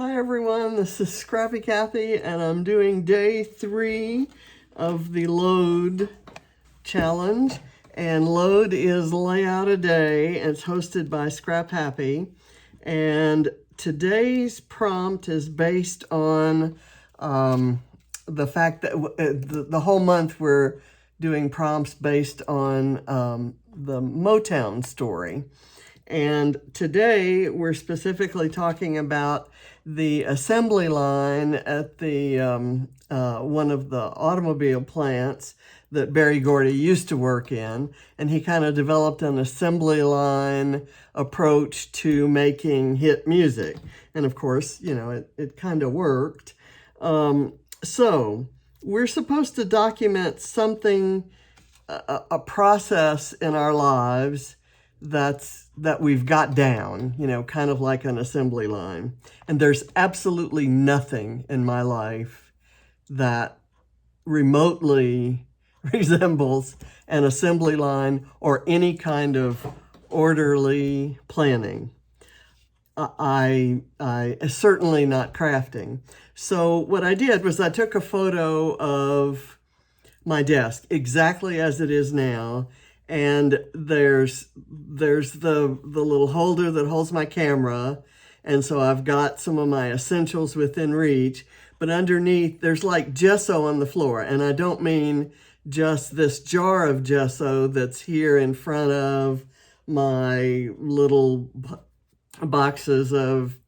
Hi everyone, this is Scrappy Kathy and I'm doing day 3 of the load challenge. And load is layout a day and it's hosted by Scrap Happy. And today's prompt is based on the fact that the whole month we're doing prompts based on the Motown story. And today we're specifically talking about the assembly line at the one of the automobile plants that Barry Gordy used to work in. And he kind of developed an assembly line approach to making hit music. And of course, you know, it kind of worked. So we're supposed to document something, a process in our lives that we've got down, you know, kind of like an assembly line. And there's absolutely nothing in my life that remotely resembles an assembly line or any kind of orderly planning. I certainly not crafting. So what I did was I took a photo of my desk exactly as it is now. And there's the little holder that holds my camera. And so I've got some of my essentials within reach. But underneath, there's like gesso on the floor. And I don't mean just this jar of gesso that's here in front of my little boxes of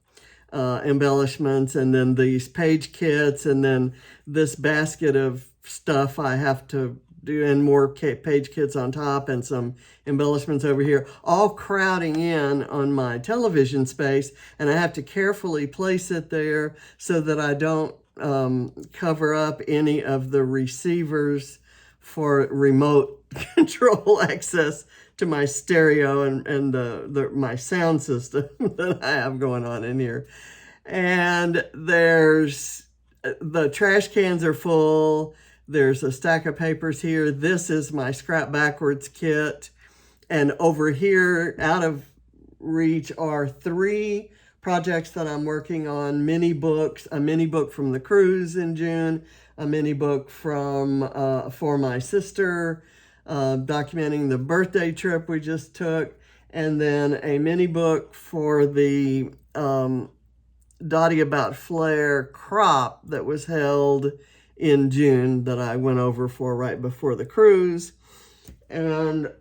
embellishments, and then these page kits, and then this basket of stuff I have to do, and more page kits on top, and some embellishments over here, all crowding in on my television space. And I have to carefully place it there so that I don't cover up any of the receivers for remote control access to my stereo and my sound system that I have going on in here. And there's the trash cans are full. There's a stack of papers here. This is my Scrap Backwards kit. And over here, out of reach, are 3 projects that I'm working on. Mini books, a mini book from the cruise in June, a mini book from for my sister, documenting the birthday trip we just took, and then a mini book for the Dottie About Flair crop that was held in June that I went over for right before the cruise. And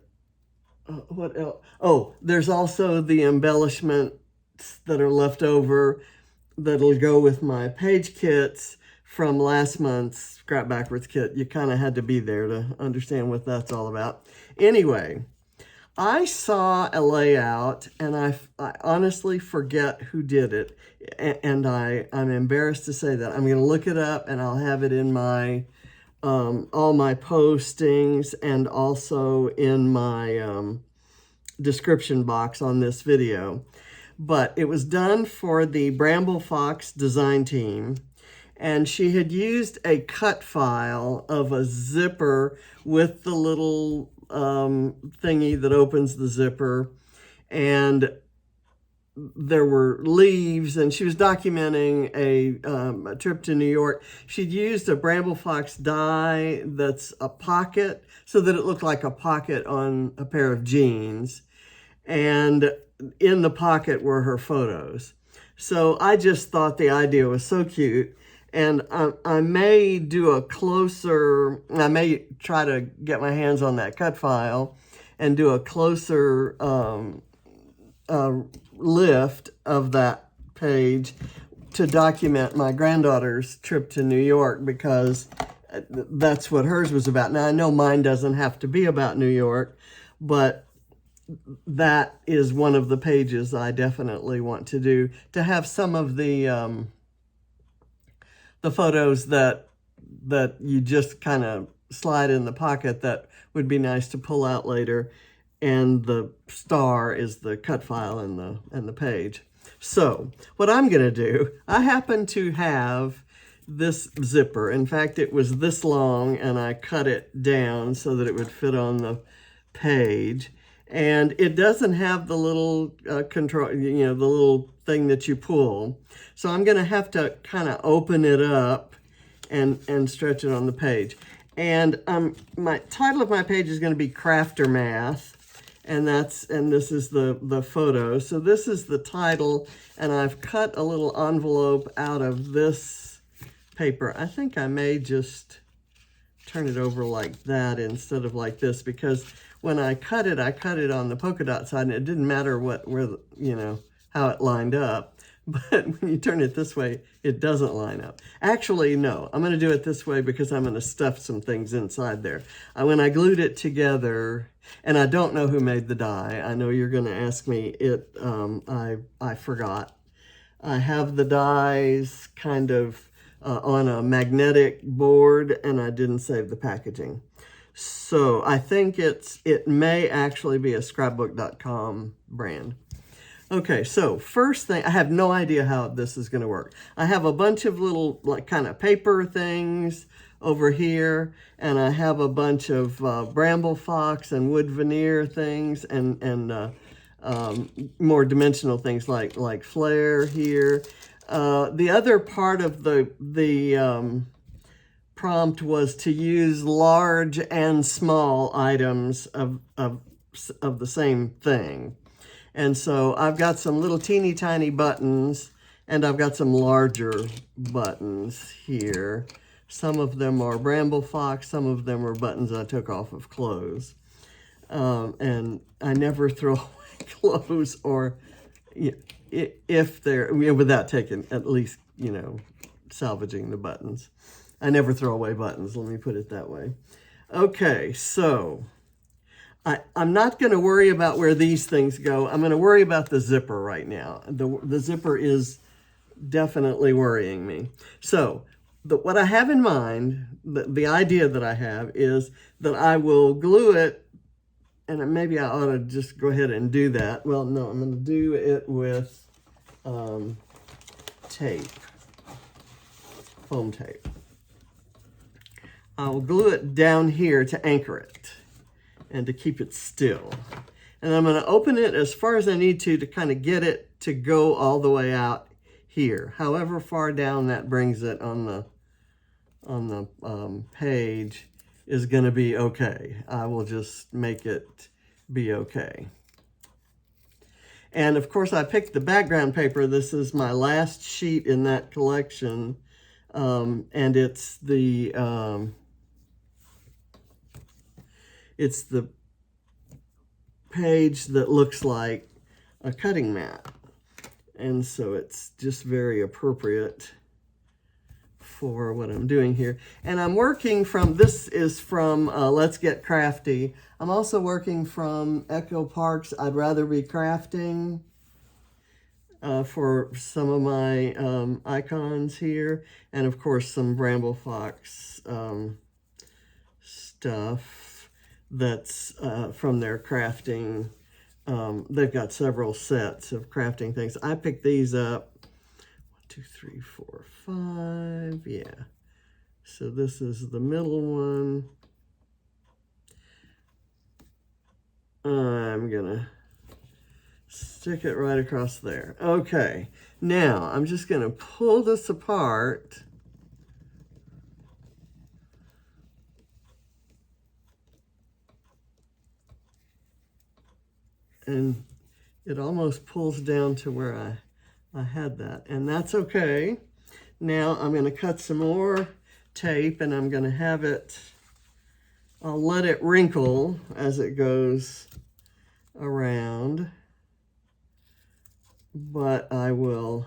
what else? Oh, there's also the embellishments that are left over that'll go with my page kits from last month's Scrap Backwards kit. You kind of had to be there to understand what that's all about. Anyway, I saw a layout, and I honestly forget who did it, and I'm embarrassed to say that. I'm going to look it up, and I'll have it in my all my postings, and also in my description box on this video. But it was done for the BrambleFox design team, and she had used a cut file of a zipper with the little thingy that opens the zipper, and there were leaves, and she was documenting a trip to New York. She'd used a BrambleFox die that's a pocket so that it looked like a pocket on a pair of jeans, and in the pocket were her photos. So I just thought the idea was so cute. And I may do a closer, I may try to get my hands on that cut file and do a closer lift of that page to document my granddaughter's trip to New York, because that's what hers was about. Now, I know mine doesn't have to be about New York, but that is one of the pages I definitely want to do, to have some of the photos that you just kind of slide in the pocket that would be nice to pull out later. And the star is the cut file and the page. So what I'm going to do, I happen to have this zipper. In fact, it was this long, and I cut it down so that it would fit on the page. And it doesn't have the little control, you know, the little thing that you pull. So I'm going to have to kind of open it up and stretch it on the page. And my title of my page is going to be Craftermath, and this is the photo. So this is the title, and I've cut a little envelope out of this paper. I think I may just turn it over like that instead of like this, because when I cut it on the polka dot side, and it didn't matter you know, how it lined up. But when you turn it this way, it doesn't line up. Actually, no, I'm going to do it this way because I'm going to stuff some things inside there. When I glued it together, and I don't know who made the die. I know you're going to ask me. I forgot. I have the dies kind of on a magnetic board, and I didn't save the packaging. So I think it may actually be a scrapbook.com brand. Okay, so first thing, I have no idea how this is going to work. I have a bunch of little like kind of paper things over here, and I have a bunch of BrambleFox and wood veneer things, and more dimensional things like flare here. The other part of the prompt was to use large and small items of the same thing. And so I've got some little teeny tiny buttons, and I've got some larger buttons here. Some of them are BrambleFox, some of them are buttons I took off of clothes. And I never throw away clothes, or if they're, without taking, at least, you know, salvaging the buttons. I never throw away buttons, let me put it that way. Okay, so I'm not going to worry about where these things go. I'm going to worry about the zipper right now. The zipper is definitely worrying me. So what I have in mind, the idea that I have is that I will glue it, and maybe I ought to just go ahead and do that. Well, no, I'm going to do it with tape, foam tape. I'll glue it down here to anchor it and to keep it still. And I'm going to open it as far as I need to kind of get it to go all the way out here. However far down that brings it on the page is going to be okay. I will just make it be okay. And of course I picked the background paper. This is my last sheet in that collection. And it's the page that looks like a cutting mat. And so it's just very appropriate for what I'm doing here. And I'm working from, this is from Let's Get Crafty. I'm also working from Echo Park's I'd Rather Be Crafting for some of my icons here. And of course some BrambleFox stuff that's from their crafting. They've got several sets of crafting things. I picked these up. 1, 2, 3, 4, 5. Yeah. So this is the middle one. I'm gonna stick it right across there. Okay. Now I'm just gonna pull this apart. And it almost pulls down to where I had that, and that's okay. Now I'm going to cut some more tape, and I'm going to have it, I'll let it wrinkle as it goes around, but I will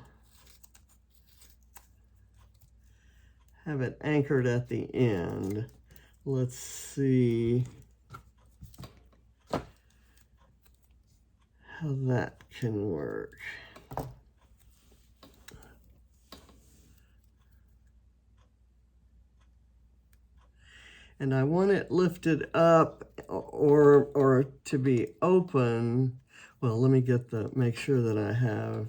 have it anchored at the end. Let's see how that can work. And I want it lifted up or to be open. Well, let me make sure that I have,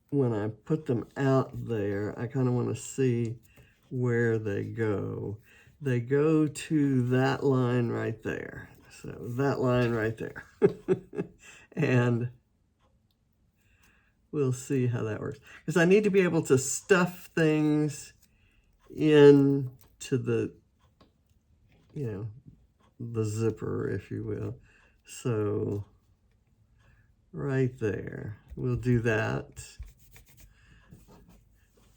when I put them out there, I kind of want to see where they go. They go to that line right there. So that line right there. And we'll see how that works. Because I need to be able to stuff things into the, you know, the zipper, if you will. So right there, we'll do that.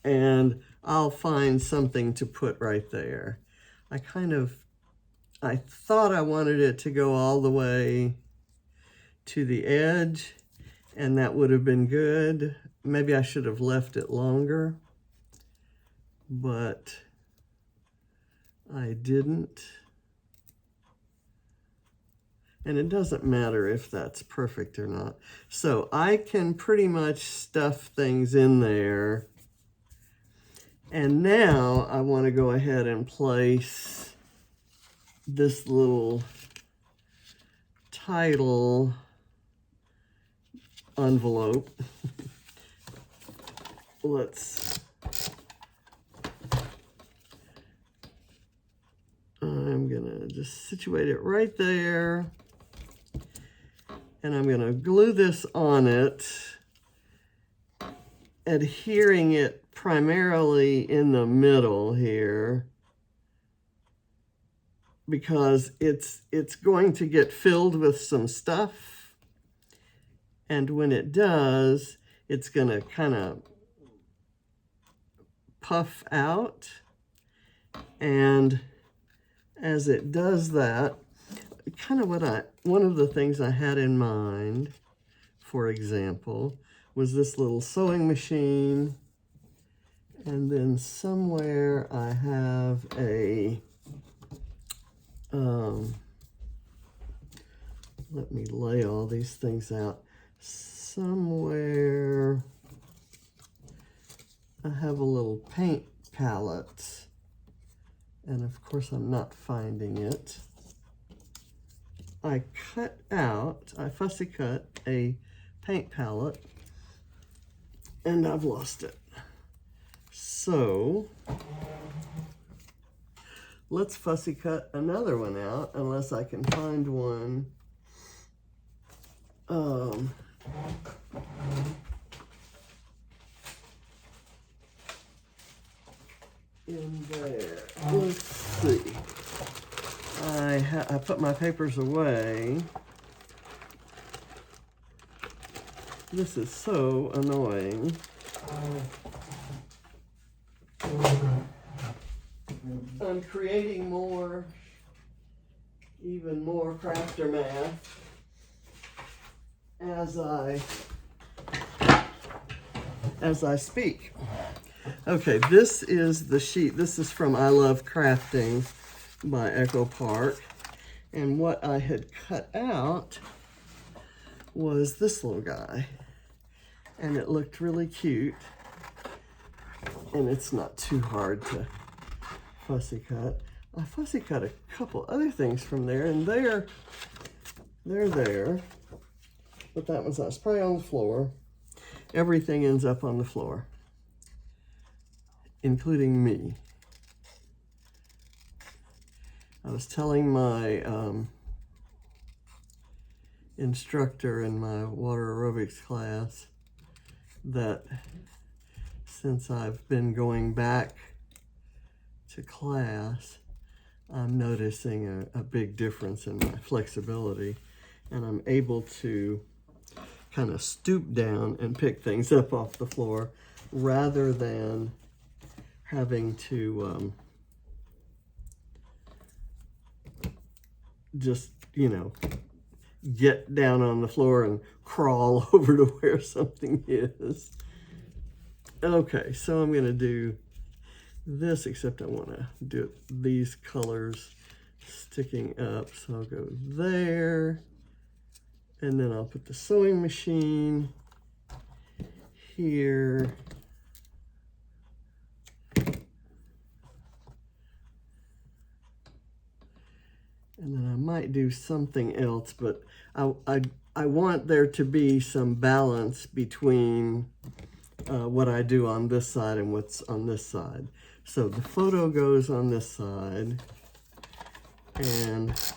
And I'll find something to put right there. I thought I wanted it to go all the way to the edge, and that would have been good. Maybe I should have left it longer, but I didn't. And it doesn't matter if that's perfect or not. So I can pretty much stuff things in there. And now I want to go ahead and place this little title envelope. I'm gonna just situate it right there. And I'm gonna glue this on it, adhering it primarily in the middle here, because it's going to get filled with some stuff, and when it does, it's gonna kind of puff out. And as it does that, kind of one of the things I had in mind, for example, was this little sewing machine. And then somewhere I have a, let me lay all these things out. Somewhere I have a little paint palette. And of course I'm not finding it. I fussy cut a paint palette, and I've lost it. So let's fussy cut another one out, unless I can find one. In there. Let's see. I put my papers away. This is so annoying. I'm creating even more Craftermath as I speak. Okay, this is the sheet. This is from I Love Crafting by Echo Park. And what I had cut out was this little guy. And it looked really cute. And it's not too hard to fussy cut. I fussy cut a couple other things from there, and they're there. But that one's not. It's probably on the floor. Everything ends up on the floor, including me. I was telling my instructor in my water aerobics class that since I've been going back to class, I'm noticing a big difference in my flexibility, and I'm able to kind of stoop down and pick things up off the floor rather than having to just, get down on the floor and crawl over to where something is. Okay, so I'm going to do this, except I want to do it, these colors sticking up. So I'll go there, and then I'll put the sewing machine here. And then I might do something else, but I want there to be some balance between what I do on this side and what's on this side. So the photo goes on this side, and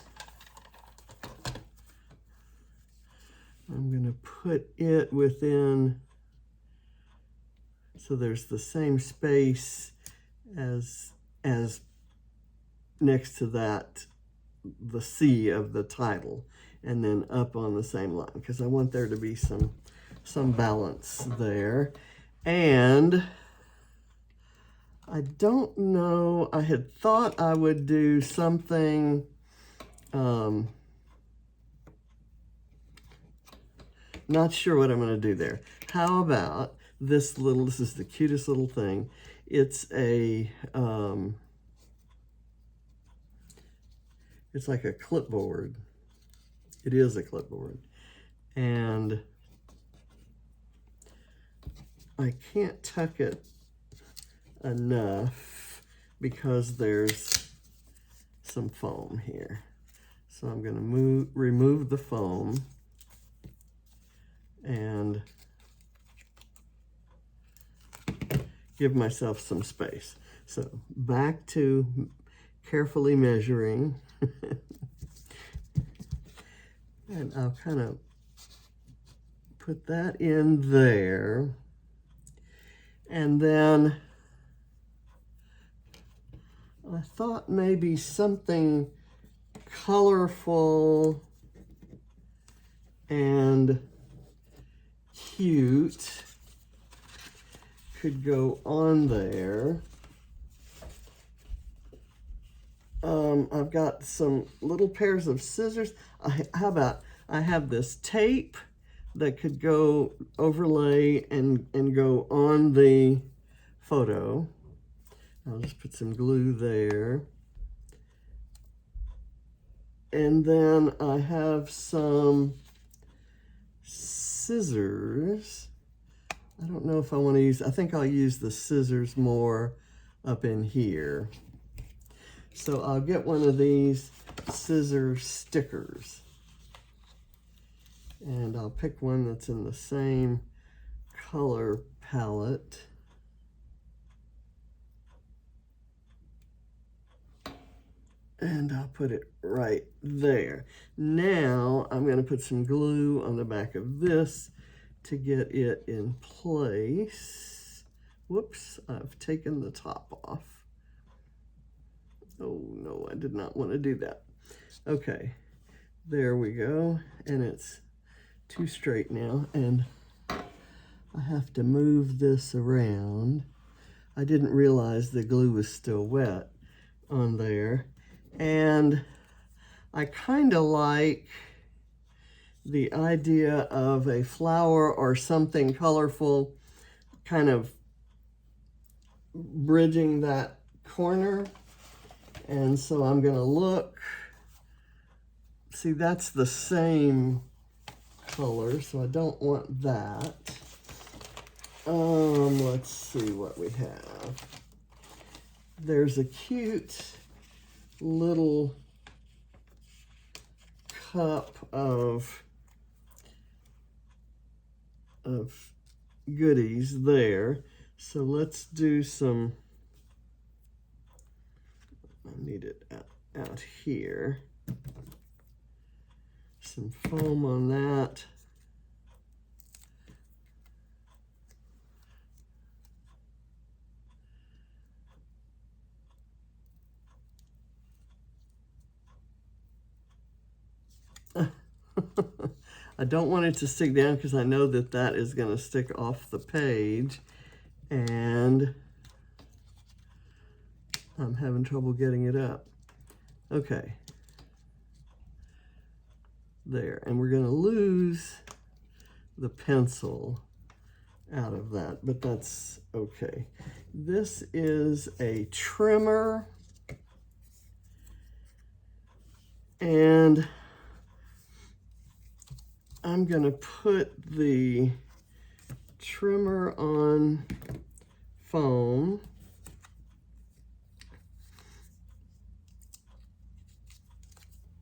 I'm going to put it within, so there's the same space as next to that, the C of the title, and then up on the same line, because I want there to be some balance there. And I don't know, I had thought I would do something, not sure what I'm going to do there. How about this is the cutest little thing. It's a, it's like a clipboard. It is a clipboard. And I can't tuck it enough because there's some foam here. So I'm going to remove the foam and give myself some space. So back to carefully measuring. And I'll kind of put that in there. And then I thought maybe something colorful and cute could go on there. I've got some little pairs of scissors. How about I have this tape that could go overlay and go on the photo. I'll just put some glue there. And then I have some scissors. I don't know if I want to use, I think I'll use the scissors more up in here. So I'll get one of these scissor stickers. And I'll pick one that's in the same color palette. And I'll put it right there. Now I'm going to put some glue on the back of this to get it in place. Whoops, I've taken the top off. Oh no, I did not want to do that. Okay, there we go. And it's too straight now, and I have to move this around. I didn't realize the glue was still wet on there. And I kind of like the idea of a flower or something colorful kind of bridging that corner. And so I'm going to look. See, that's the same color, so I don't want that. Let's see what we have. There's a cute little cup of goodies there. So let's do some, I need it out here. Some foam on that. I don't want it to stick down because I know that that is going to stick off the page, and I'm having trouble getting it up. Okay. There, and we're going to lose the pencil out of that, but that's okay. This is a trimmer, and I'm going to put the trimmer on foam.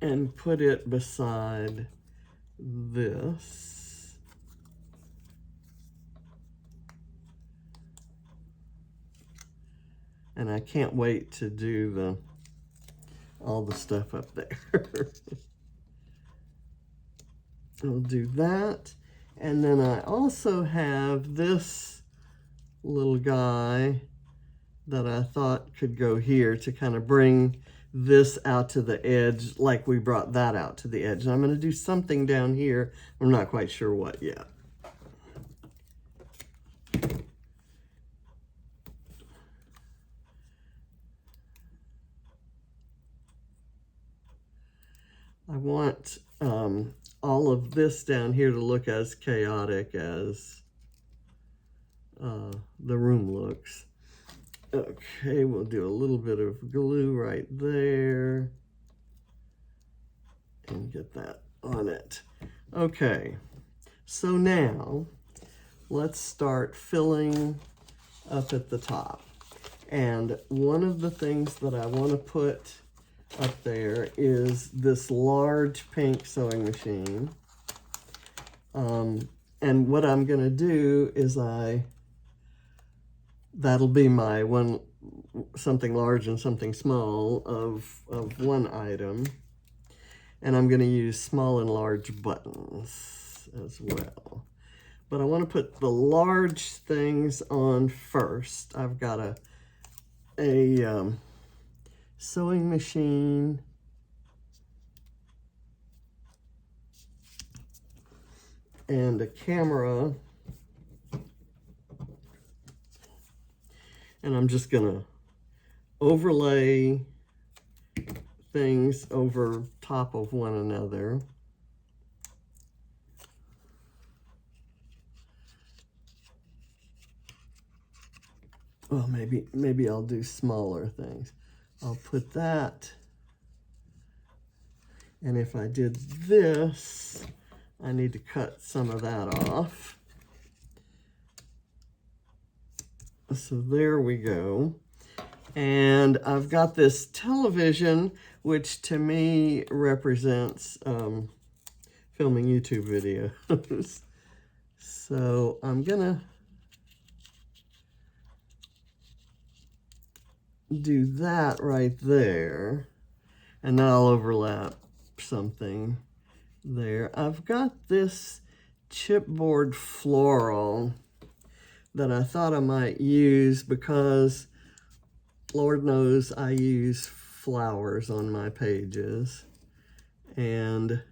And put it beside this. And I can't wait to do all the stuff up there. I'll do that. And then I also have this little guy that I thought could go here to kind of bring this out to the edge like we brought that out to the edge. And I'm going to do something down here. I'm not quite sure what yet. I want all of this down here to look as chaotic as the room looks. Okay, we'll do a little bit of glue right there and get that on it. Okay, so now let's start filling up at the top. And one of the things that I want to put up there is this large pink sewing machine. And what I'm going to do is that'll be my one, something large and something small of one item. And I'm going to use small and large buttons as well. But I want to put the large things on first. I've got a sewing machine, and a camera, and I'm just gonna overlay things over top of one another. Well, maybe I'll do smaller things. I'll put that, and if I did this, I need to cut some of that off. So there we go. And I've got this television, which to me represents filming YouTube videos. So I'm gonna do that right there, and then I'll overlap something there. I've got this chipboard floral that I thought I might use because Lord knows I use flowers on my pages, and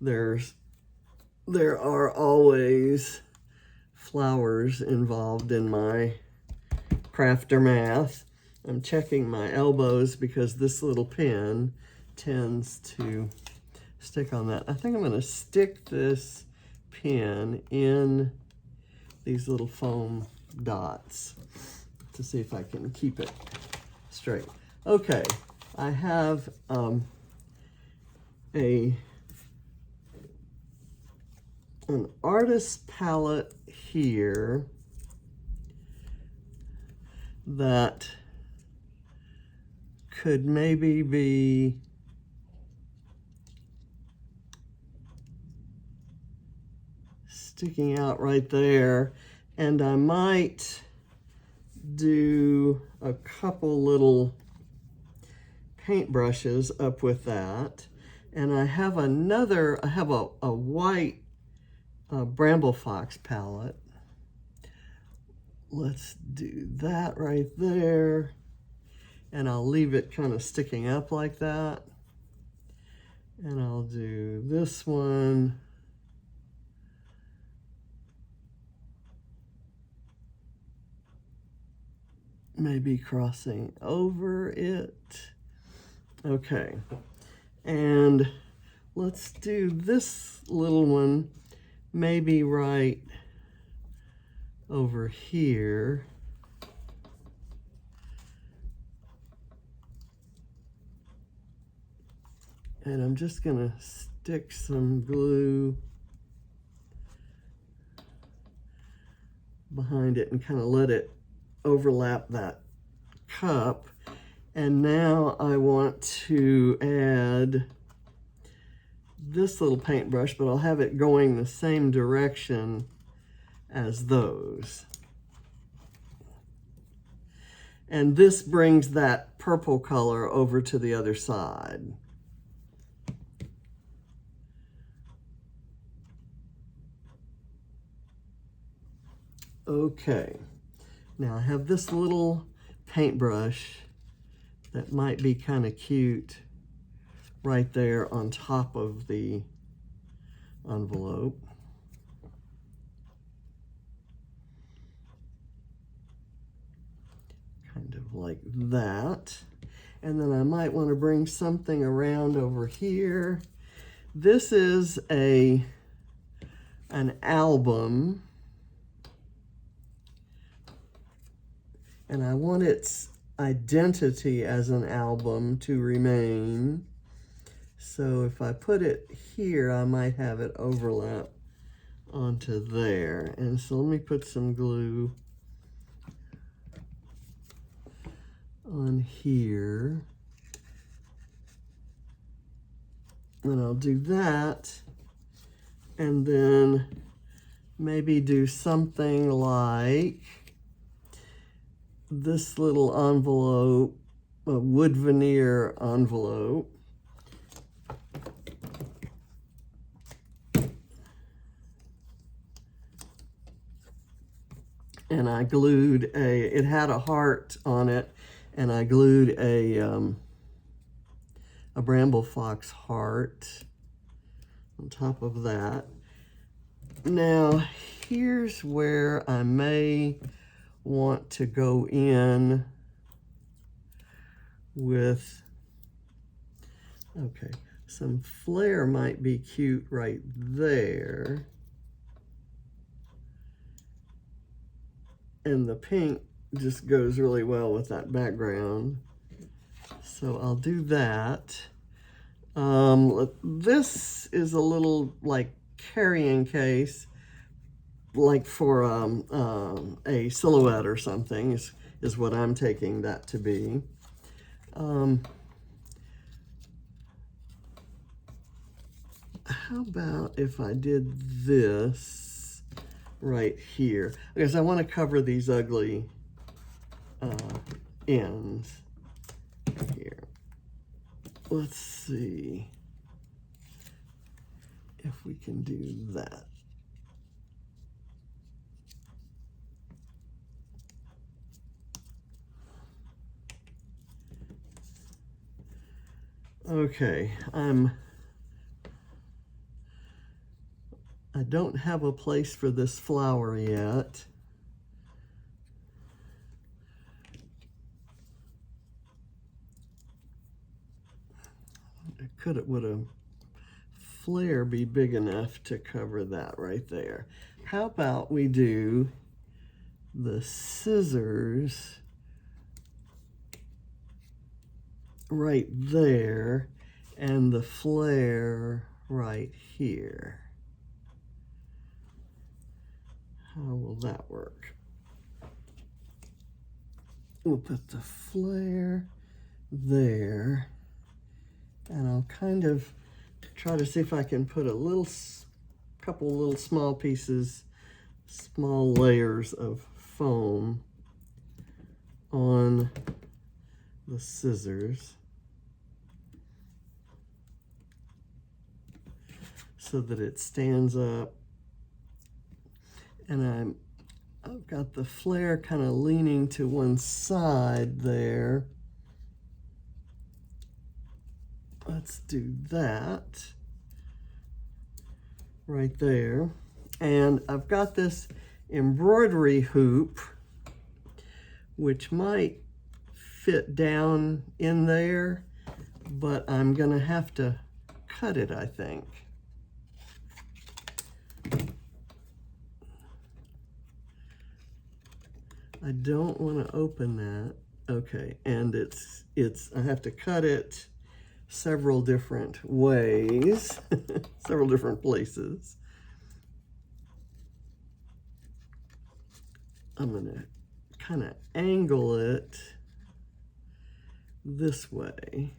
there are always flowers involved in my Craftermath. I'm checking my elbows because this little pin tends to stick on that. I think I'm going to stick this pin in these little foam dots to see if I can keep it straight. Okay, I have an artist palette here that could maybe be sticking out right there, and I might do a couple little paintbrushes up with that. And I have a white BrambleFox palette. Let's do that right there. And I'll leave it kind of sticking up like that. And I'll do this one. Maybe crossing over it. Okay. And let's do this little one maybe right over here. And I'm just gonna stick some glue behind it and kind of let it overlap that cup. And now I want to add this little paintbrush, but I'll have it going the same direction as those. And this brings that purple color over to the other side. Okay, now I have this little paintbrush that might be kind of cute right there on top of the envelope. Kind of like that. And then I might want to bring something around over here. This is an album. And I want its identity as an album to remain. So if I put it here, I might have it overlap onto there. And so let me put some glue on here. And I'll do that. And then maybe do something like this little envelope, a wood veneer envelope. And I glued it had a heart on it, and I glued a BrambleFox heart on top of that. Now, here's where I may want to go in with, okay, some flare might be cute right there. And the pink just goes really well with that background. So I'll do that. This is a little like carrying case, like for a silhouette or something is what I'm taking that to be. How about if I did this right here? Because I want to cover these ugly ends here. Let's see if we can do that. Okay, I don't have a place for this flower yet. Would a flare be big enough to cover that right there? How about we do the scissors right there and the flare right here? How will that work? We'll put the flare there, and I'll kind of try to see if I can put a couple little small pieces, small layers of foam on the scissors so that it stands up. And I've got the flare kind of leaning to one side there. Let's do that right there. And I've got this embroidery hoop, which might fit down in there, but I'm gonna have to cut it, I think. I don't want to open that. Okay, and I have to cut it several different ways, several different places. I'm gonna kind of angle it this way,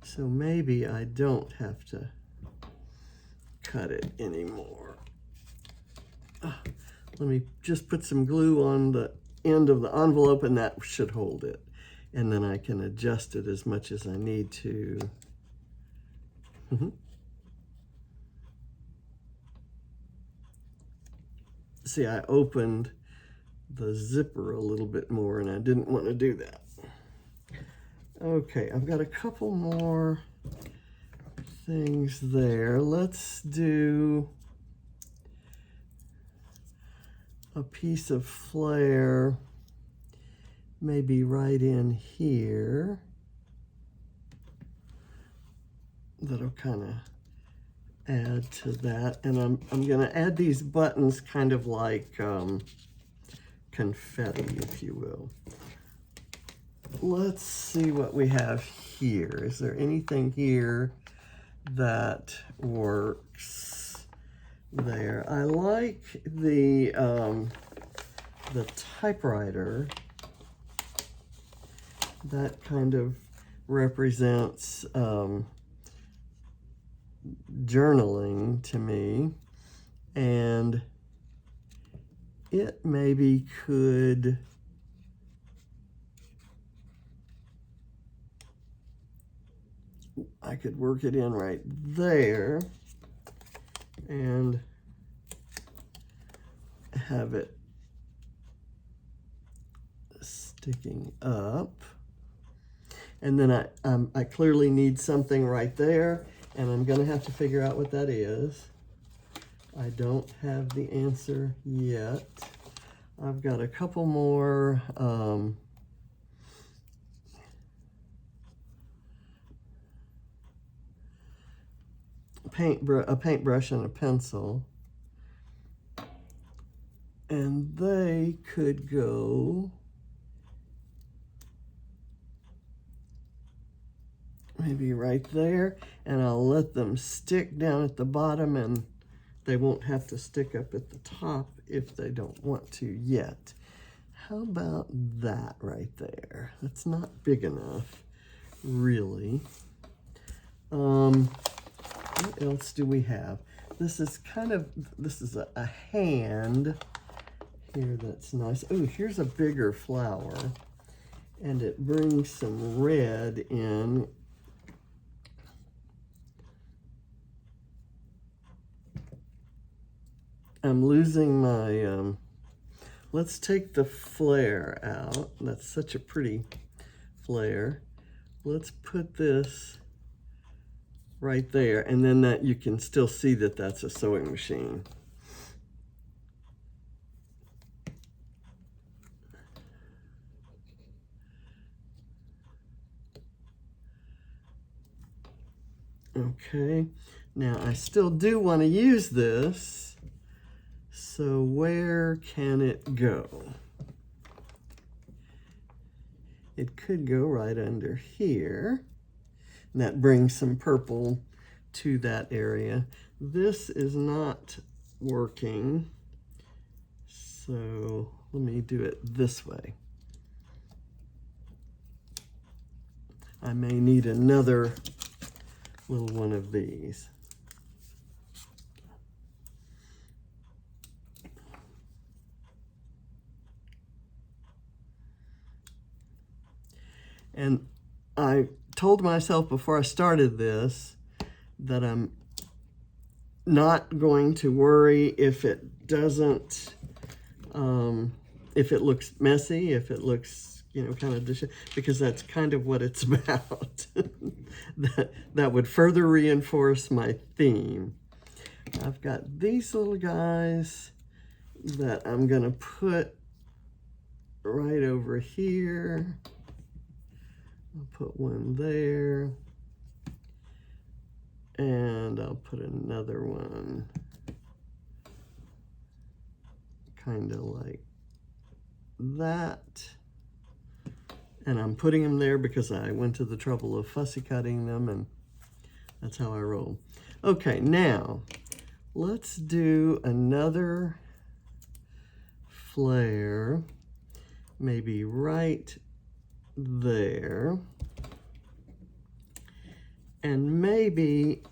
so maybe I don't have to cut it anymore. Let me just put some glue on the end of the envelope, and that should hold it. And then I can adjust it as much as I need to. See, I opened the zipper a little bit more, and I didn't want to do that. Okay, I've got a couple more things there. Let's do a piece of flare, maybe right in here. That'll kind of add to that. And I'm going to add these buttons kind of like confetti, if you will. Let's see what we have here. Is there anything here that works there? I like the typewriter. That kind of represents journaling to me, and it maybe could I could work it in right there and have it sticking up. And then I clearly need something right there, and I'm going to have to figure out what that is. I don't have the answer yet. I've got a couple more a paintbrush and a pencil, and they could go maybe right there, and I'll let them stick down at the bottom, and they won't have to stick up at the top if they don't want to yet. How about that right there? That's not big enough, really. What else do we have? This is a hand here that's nice. Oh, here's a bigger flower, and it brings some red in. I'm losing my, let's take the flare out. That's such a pretty flare. Let's put this right there, and then that you can still see that that's a sewing machine. Okay, now I still do want to use this. So where can it go? It could go right under here. And that brings some purple to that area. This is not working. So let me do it this way. I may need another little one of these. And I told myself before I started this that I'm not going to worry if it doesn't, if it looks messy, if it looks, you know, kind of, because that's kind of what it's about. that would further reinforce my theme. I've got these little guys that I'm going to put right over here. I'll put one there, and I'll put another one kind of like that. And I'm putting them there because I went to the trouble of fussy cutting them, and that's how I roll. Okay, now let's do another flare, maybe right there, and maybe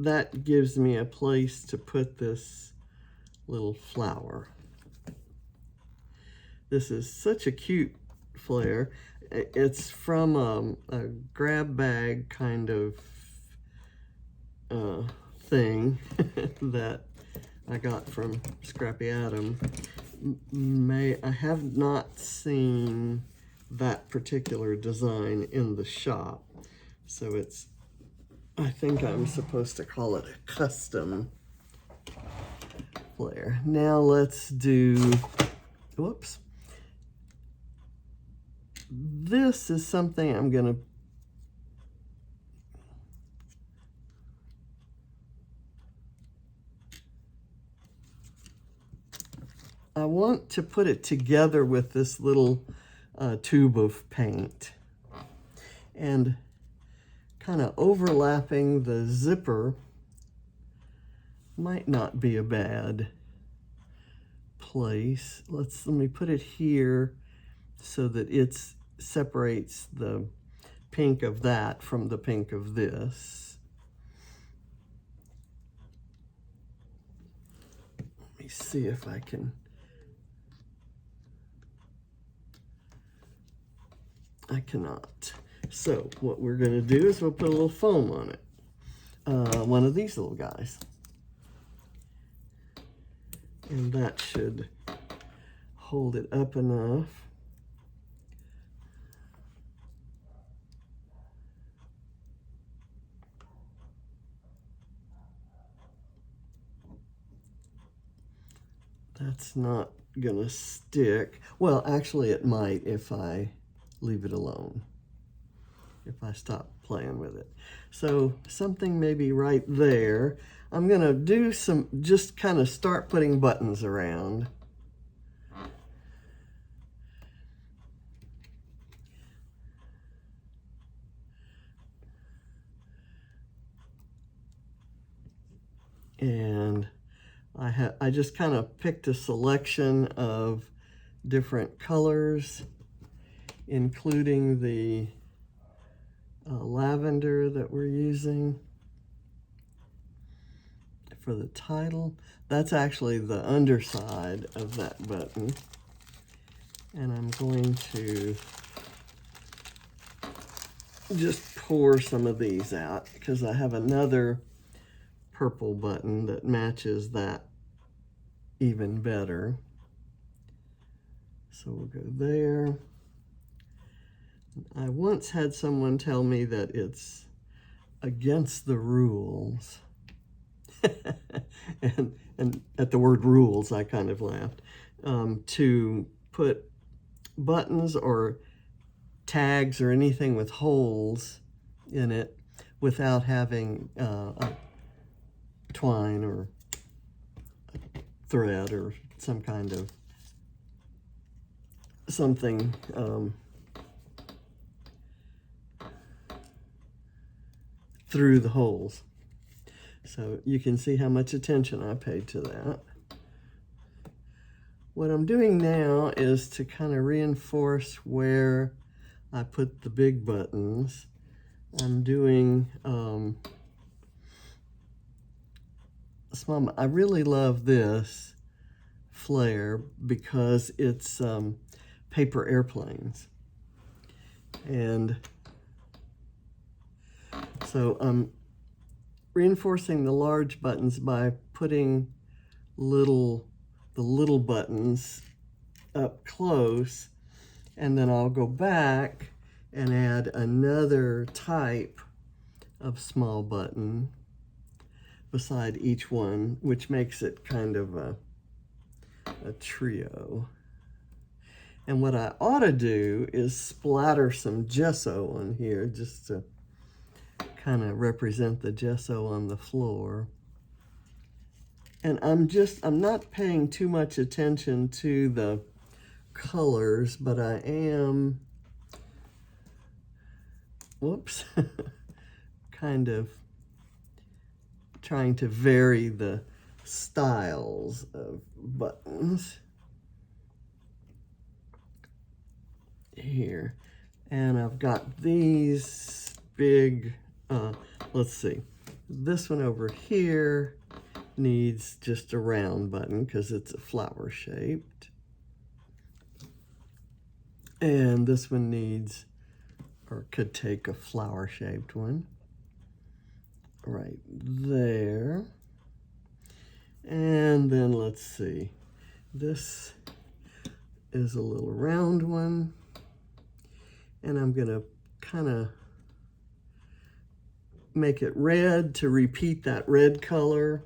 that gives me a place to put this little flower. This is such a cute flare. It's from a grab bag kind of thing that I got from Scrappy Adam. I have not seen that particular design in the shop, so I think I'm supposed to call it a custom flare. Now let's do, whoops. This is something I'm gonna I want to put it together with this little tube of paint, and kind of overlapping the zipper might not be a bad place. Let me put it here so that it separates the pink of that from the pink of this. Let me see if I can. I cannot. So what we're going to do is we'll put a little foam on it. One of these little guys. And that should hold it up enough. That's not gonna stick. Well, actually it might if I leave it alone, if I stop playing with it. So something maybe right there. I'm gonna do some, just kind of start putting buttons around. And I just kind of picked a selection of different colors, including the lavender that we're using for the title. That's actually the underside of that button. And I'm going to just pour some of these out because I have another purple button that matches that even better. So we'll go there. I once had someone tell me that it's against the rules. and at the word rules, I kind of laughed, to put buttons or tags or anything with holes in it without having a twine or thread or some kind of something through the holes. So you can see how much attention I paid to that. What I'm doing now is to kind of reinforce where I put the big buttons. I'm doing I really love this flare because it's paper airplanes. And so I'm reinforcing the large buttons by putting the little buttons up close, and then I'll go back and add another type of small button beside each one, which makes it kind of a trio. And what I ought to do is splatter some gesso on here just to kind of represent the gesso on the floor. And I'm not paying too much attention to the colors, but I am, whoops, kind of trying to vary the styles of buttons here. And I've got these big, let's see, this one over here needs just a round button because it's a flower shaped. And this one needs, or could take a flower-shaped one right there. And then let's see, this is a little round one, and I'm gonna kind of make it red to repeat that red color.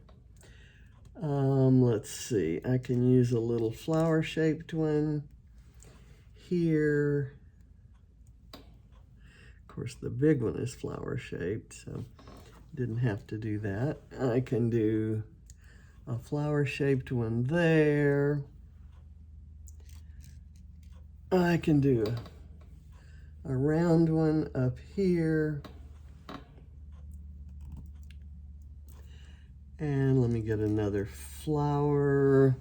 Let's see, I can use a little flower-shaped one here. Of course, the big one is flower-shaped, so didn't have to do that. I can do a flower-shaped one there. I can do a round one up here. And let me get another flower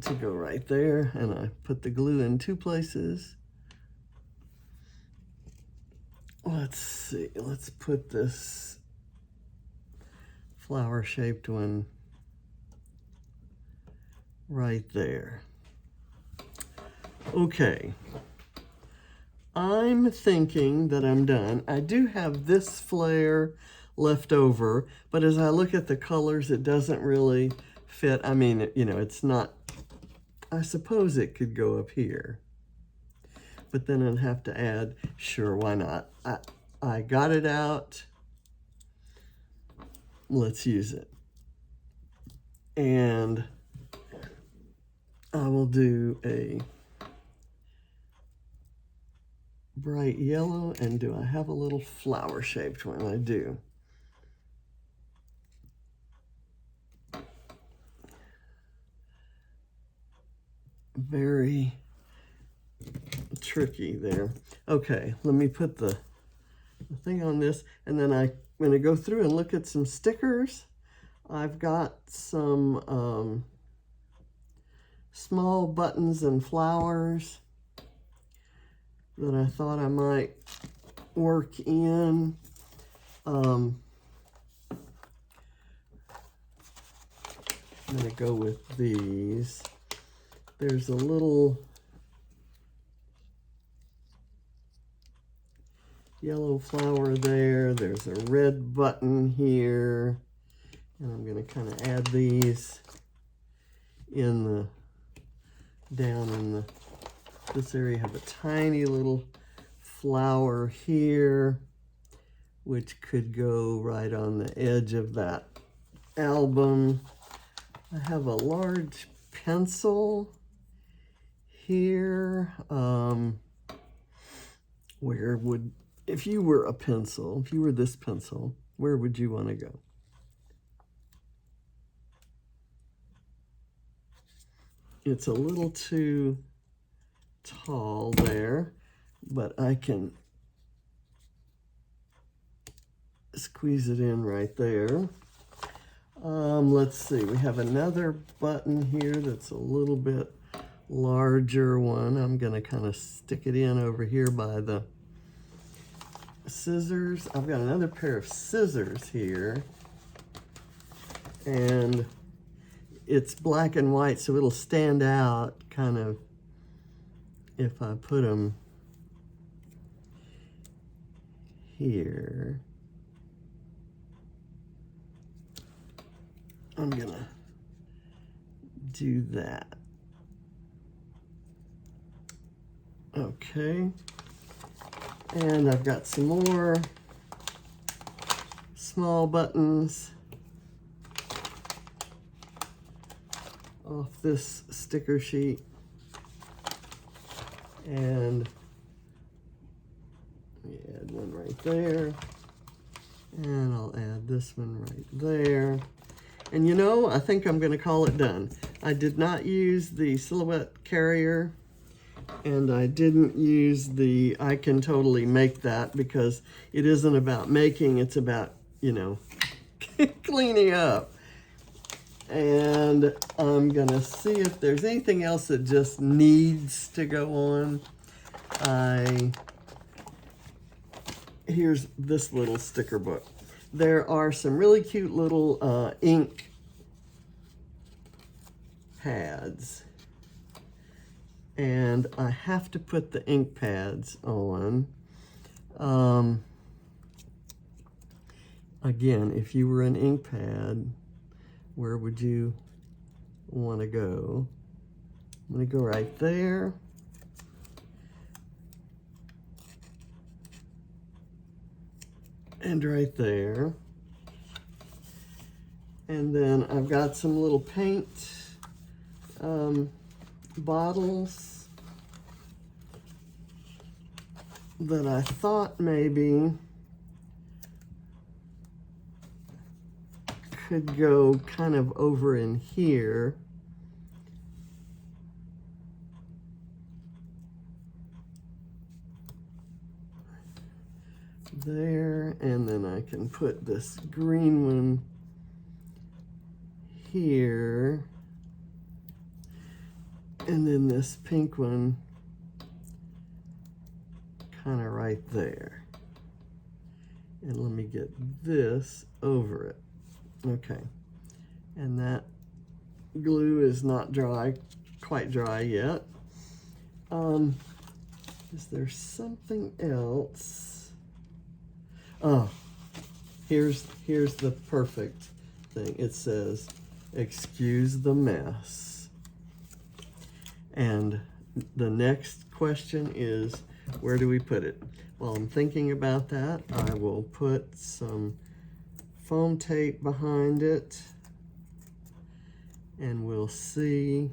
to go right there. And I put the glue in two places. Let's see, let's put this flower-shaped one right there. Okay, I'm thinking that I'm done. I do have this flare left over, but as I look at the colors, it doesn't really fit. I mean, you know, it's not, I suppose it could go up here, but then I'd have to add, sure, why not? I got it out. Let's use it. And I will do a bright yellow, and do I have a little flower-shaped one? I do. Very tricky there. Okay, let me put the thing on this, and then I'm going to go through and look at some stickers. I've got some small buttons and flowers that I thought I might work in. I'm going to go with these. There's a little yellow flower there. There's a red button here. And I'm going to kind of add these in the, down in the, this area. Have a tiny little flower here, which could go right on the edge of that album. I have a large pencil here. Where would, if you were a pencil, if you were this pencil, where would you want to go? It's a little too tall there, but I can squeeze it in right there. Let's see, we have another button here that's a little bit larger one. I'm going to kind of stick it in over here by the scissors. I've got another pair of scissors here, and it's black and white, so it'll stand out kind of if I put them here. I'm gonna do that. Okay, and I've got some more small buttons off this sticker sheet, and we add one right there, and I'll add this one right there. And you know, I think I'm going to call it done. I did not use the silhouette carrier, and I didn't use the I can totally make that, because it isn't about making, it's about, you know, cleaning up. And I'm going to see if there's anything else that just needs to go on. Here's this little sticker book. There are some really cute little ink pads. and I have to put the ink pads on. Again, if you were an ink pad, where would you want to go? I'm going to go right there. And right there. And then I've got some little paint bottles that I thought maybe could go kind of over in here. There, and then I can put this green one here, and then this pink one kind of right there. And let me get this over it. Okay, and that glue is not dry, quite dry yet. Is there something else? Oh, here's the perfect thing. It says, "Excuse the mess." And the next question is, where do we put it? While I'm thinking about that, I will put some foam tape behind it, and we'll see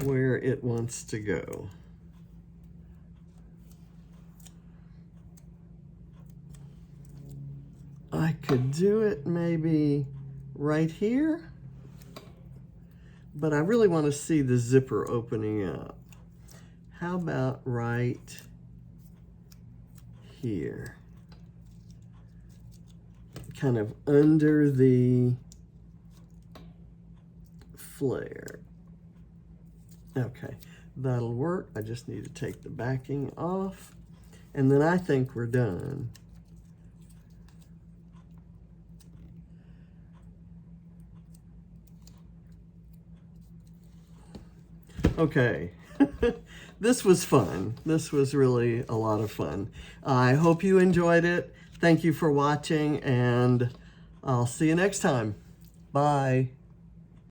where it wants to go. I could do it maybe right here, but I really want to see the zipper opening up. How about right here? Kind of under the flare. Okay, that'll work. I just need to take the backing off, and then I think we're done. Okay, this was fun. This was really a lot of fun. I hope you enjoyed it. Thank you for watching, and I'll see you next time. Bye.